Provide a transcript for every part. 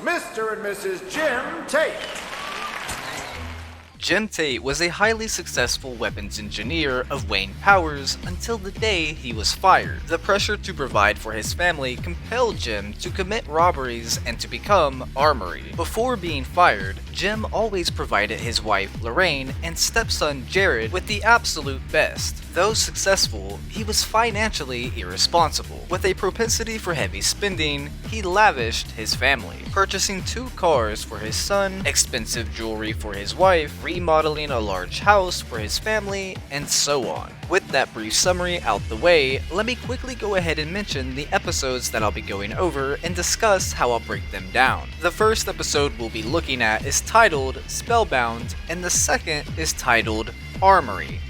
Mr. and Mrs. Jim Tate. Jim Tate was a highly successful weapons engineer of Wayne Powers until the day he was fired. The pressure to provide for his family compelled Jim to commit robberies and to become Armory. Before being fired, Jim always provided his wife Lorraine and stepson Jared with the absolute best. Though successful, he was financially irresponsible. With a propensity for heavy spending, he lavished his family, purchasing 2 cars for his son, expensive jewelry for his wife, remodeling a large house for his family, and so on. With that brief summary out the way, let me quickly go ahead and mention the episodes that I'll be going over and discuss how I'll break them down. The first episode we'll be looking at is titled Spellbound, and the second is titled Armory.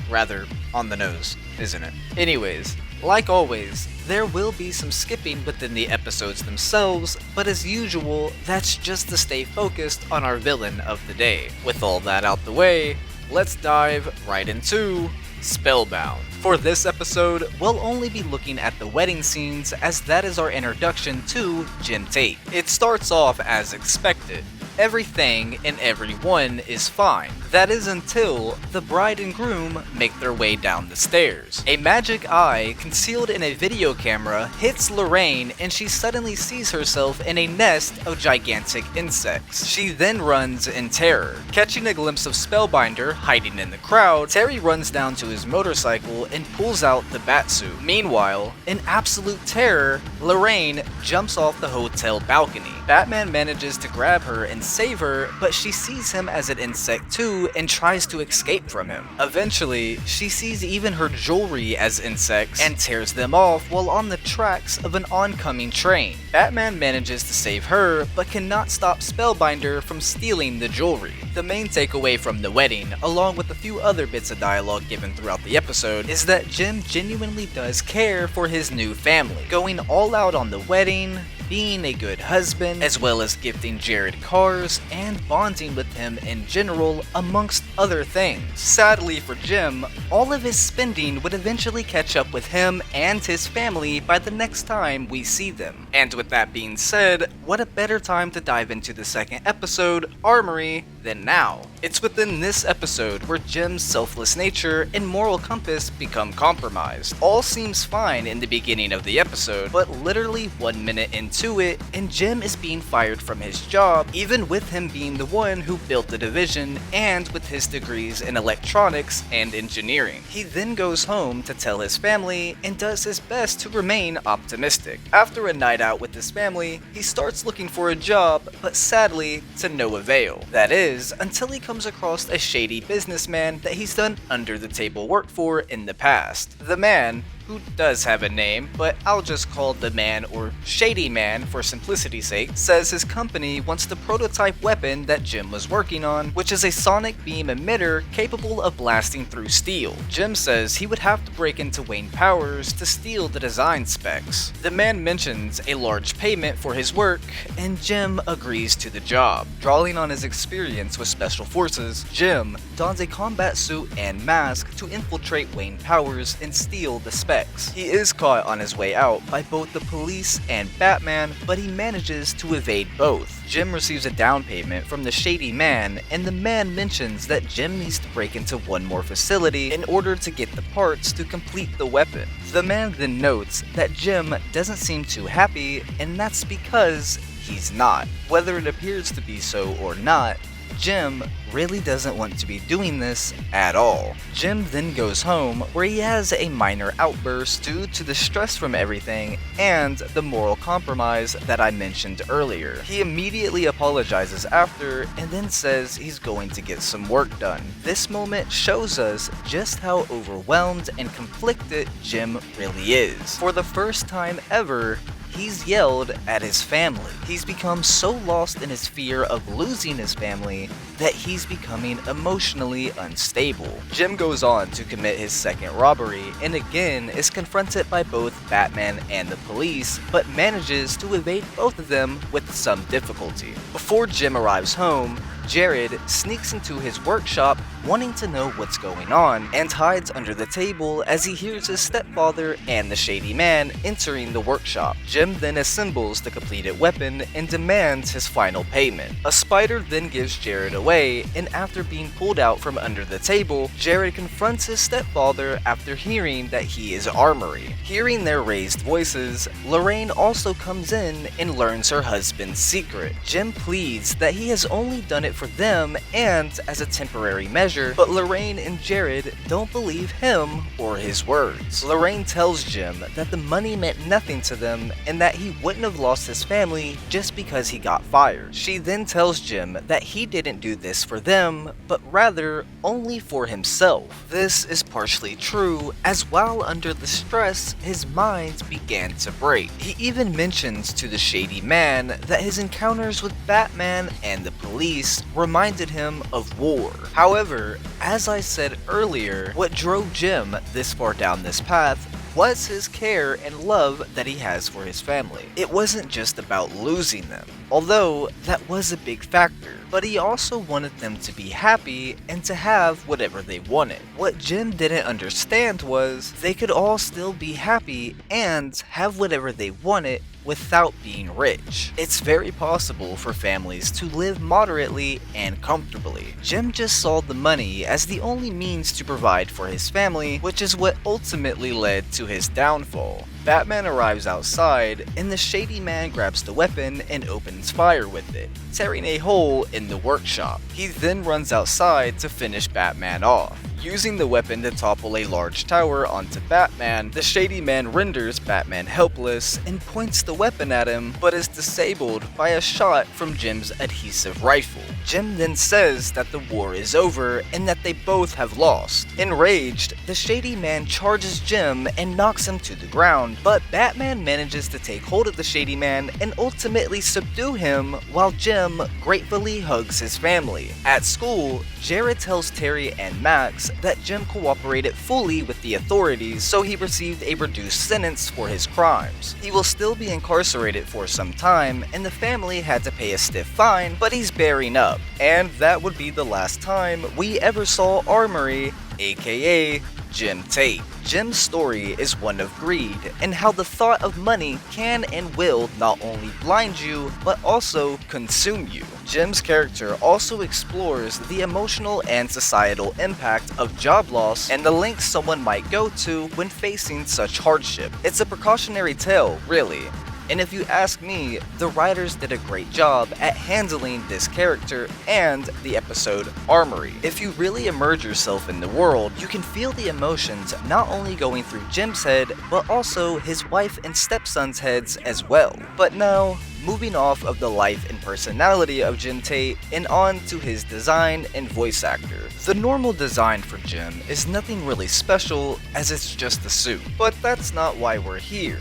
Rather on the nose, isn't it? Anyways, like always, there will be some skipping within the episodes themselves, but as usual, that's just to stay focused on our villain of the day. With all that out the way, let's dive right into Spellbound. For this episode, we'll only be looking at the wedding scenes as that is our introduction to Jim Tate. It starts off as expected. Everything and everyone is fine. That is until the bride and groom make their way down the stairs. A magic eye concealed in a video camera hits Lorraine and she suddenly sees herself in a nest of gigantic insects. She then runs in terror. Catching a glimpse of Spellbinder hiding in the crowd, Terry runs down to his motorcycle and pulls out the batsuit. Meanwhile, in absolute terror, Lorraine jumps off the hotel balcony. Batman manages to grab her and save her, but she sees him as an insect too and tries to escape from him. Eventually, she sees even her jewelry as insects and tears them off while on the tracks of an oncoming train. Batman manages to save her, but cannot stop Spellbinder from stealing the jewelry. The main takeaway from the wedding, along with a few other bits of dialogue given throughout the episode, is that Jim genuinely does care for his new family, going all out on the wedding, being a good husband, as well as gifting Jared cars and bonding with him in general, amongst other things. Sadly for Jim, all of his spending would eventually catch up with him and his family by the next time we see them. And with that being said, what a better time to dive into the second episode, Armory, than now. It's within this episode where Jim's selfless nature and moral compass become compromised. All seems fine in the beginning of the episode, but literally 1 minute into it, and Jim is being fired from his job, even with him being the one who built the division and with his degrees in electronics and engineering. He then goes home to tell his family and does his best to remain optimistic. After a night out with his family, he starts looking for a job, but sadly to no avail. That is, until he comes across a shady businessman that he's done under the table work for in the past. The man, who does have a name, but I'll just call the man or Shady Man for simplicity's sake, says his company wants the prototype weapon that Jim was working on, which is a sonic beam emitter capable of blasting through steel. Jim says he would have to break into Wayne Powers to steal the design specs. The man mentions a large payment for his work, and Jim agrees to the job. Drawing on his experience with special forces, Jim dons a combat suit and mask to infiltrate Wayne Powers and steal the specs. He is caught on his way out by both the police and Batman, but he manages to evade both. Jim receives a down payment from the Shady Man, and the man mentions that Jim needs to break into one more facility in order to get the parts to complete the weapon. The man then notes that Jim doesn't seem too happy, and that's because he's not. Whether it appears to be so or not, Jim really doesn't want to be doing this at all. Jim then goes home where he has a minor outburst due to the stress from everything and the moral compromise that I mentioned earlier. He immediately apologizes after and then says he's going to get some work done. This moment shows us just how overwhelmed and conflicted Jim really is. For the first time ever, he's yelled at his family. He's become so lost in his fear of losing his family that he's becoming emotionally unstable. Jim goes on to commit his second robbery and again is confronted by both Batman and the police, but manages to evade both of them with some difficulty. Before Jim arrives home, Jared sneaks into his workshop wanting to know what's going on, and hides under the table as he hears his stepfather and the shady man entering the workshop. Jim then assembles the completed weapon and demands his final payment. A spider then gives Jared away, and after being pulled out from under the table, Jared confronts his stepfather after hearing that he is Armory. Hearing their raised voices, Lorraine also comes in and learns her husband's secret. Jim pleads that he has only done it for them and as a temporary measure, but Lorraine and Jared don't believe him or his words. Lorraine tells Jim that the money meant nothing to them and that he wouldn't have lost his family just because he got fired. She then tells Jim that he didn't do this for them, but rather only for himself. This is partially true, as while under the stress, his mind began to break. He even mentions to the shady man that his encounters with Batman and the police reminded him of war. However, as I said earlier, what drove Jim this far down this path was his care and love that he has for his family. It wasn't just about losing them, although that was a big factor, but he also wanted them to be happy and to have whatever they wanted. What Jim didn't understand was they could all still be happy and have whatever they wanted without being rich. It's very possible for families to live moderately and comfortably. Jim just saw the money as the only means to provide for his family, which is what ultimately led to his downfall. Batman arrives outside, and the shady man grabs the weapon and opens fire with it, tearing a hole in the workshop. He then runs outside to finish Batman off. Using the weapon to topple a large tower onto Batman, the shady man renders Batman helpless and points the weapon at him, but is disabled by a shot from Jim's adhesive rifle. Jim then says that the war is over and that they both have lost. Enraged, the shady man charges Jim and knocks him to the ground, but Batman manages to take hold of the shady man and ultimately subdue him while Jim gratefully hugs his family. At school, Jared tells Terry and Max that Jim cooperated fully with the authorities, so he received a reduced sentence for his crimes. He will still be incarcerated for some time, and the family had to pay a stiff fine, but he's bearing up. And that would be the last time we ever saw Armory, aka Jim Tate. Jim's story is one of greed, and how the thought of money can and will not only blind you, but also consume you. Jim's character also explores the emotional and societal impact of job loss and the lengths someone might go to when facing such hardship. It's a precautionary tale, really. And if you ask me, the writers did a great job at handling this character and the episode Armory. If you really immerse yourself in the world, you can feel the emotions not only going through Jim's head, but also his wife and stepson's heads as well. But now, moving off of the life and personality of Jim Tate and on to his design and voice actor. The normal design for Jim is nothing really special, as it's just a suit. But that's not why we're here.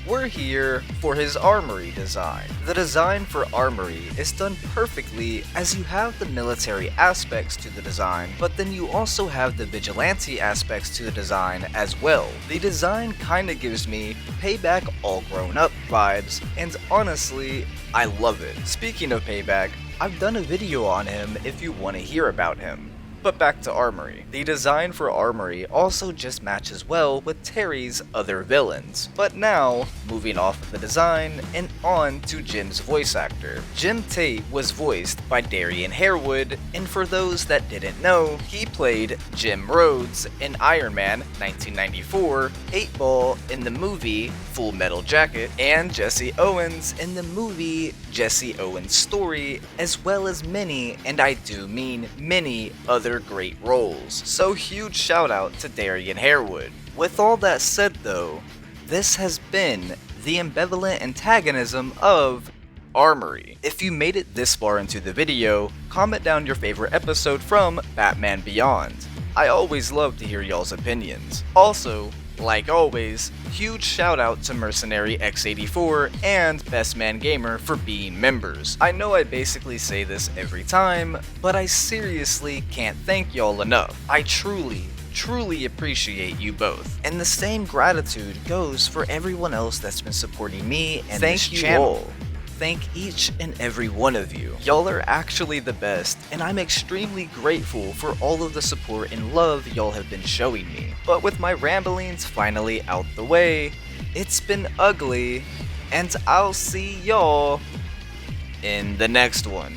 We're here for his Armory design. The design for Armory is done perfectly, as you have the military aspects to the design, but then you also have the vigilante aspects to the design as well. The design kinda gives me Payback all grown up vibes, and honestly, I love it. Speaking of Payback, I've done a video on him if you want to hear about him. But back to Armory. The design for Armory also just matches well with Terry's other villains. But now, moving off of the design and on to Jim's voice actor. Jim Tate was voiced by Darian Harewood, and for those that didn't know, he played Jim Rhodes in Iron Man 1994, 8-Ball in the movie Full Metal Jacket, and Jesse Owens in the movie Jesse Owens' Story, as well as many, and I do mean many, other great roles. So huge shout out to Darian Harewood. With all that said though, this has been the ambivalent antagonism of Armory. If you made it this far into the video, comment down your favorite episode from Batman Beyond. I always love to hear y'all's opinions. Also, like always, huge shout out to Mercenary X84 and Best Man Gamer for being members. I know I basically say this every time, but I seriously can't thank y'all enough. I truly appreciate you both. And the same gratitude goes for everyone else that's been supporting me and this channel. thank each and every one of you. Y'all are actually the best, and I'm extremely grateful for all of the support and love y'all have been showing me. But with my ramblings finally out the way, it's been ugly, and I'll see y'all in the next one.